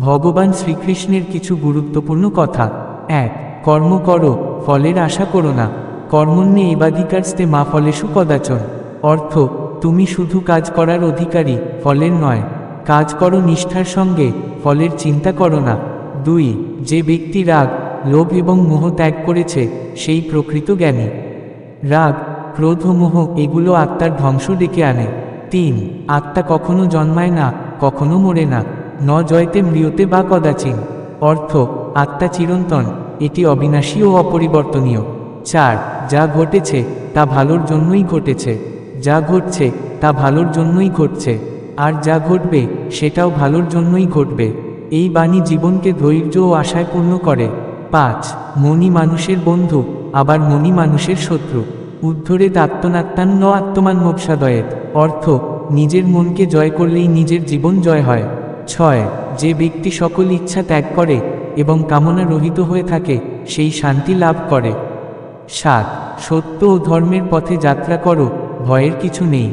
ভগবান শ্রীকৃষ্ণের কিছু গুরুত্বপূর্ণ কথা। 1. কর্ম করো, ফলের আশা করো না। কর্মণ্যে এবাধিকারস্তে মা ফলেষু কদাচন। অর্থ, তুমি শুধু কাজ করার অধিকারী, ফলের নয়। কাজ করো নিষ্ঠার সঙ্গে, ফলের চিন্তা করো না। 2. যে ব্যক্তি রাগ, লোভ এবং মোহ ত্যাগ করেছে, সেই প্রকৃত জ্ঞানী। রাগ, ক্রোধ ও মোহ এগুলো আত্মার ধ্বংস ডেকে আনে। 3. আত্মা কখনো জন্মায় না, কখনো মরে না। ন জয়তে ম্রিয়তে বা কদাচিন। অর্থ, আত্মা চিরন্তন, এটি অবিনাশী ও অপরিবর্তনীয়। 4. যা ঘটেছে তা ভালোর জন্যই ঘটেছে। যা ঘটছে তা ভালোর জন্যই ঘটছে, আর যা ঘটবে সেটাও ভালোর জন্যই ঘটবে। এই বাণী জীবনকে ধৈর্য ও আশায় পূর্ণ করে। 5. মনই মানুষের বন্ধু, আবার মনই মানুষের শত্রু। উদ্ধরেত আত্মনাত্মান ন আত্মমান মোক্ষাদয়েত। অর্থ, নিজের মনকে জয় করলেই নিজের জীবন জয় হয়। 6. যে ব্যক্তি সকল ইচ্ছা ত্যাগ করে এবং কামনা রহিত হয়ে থাকে, সেই শান্তি লাভ করে। 7. সত্য ও ধর্মের পথে যাত্রা করো, ভয়ের কিছু নেই।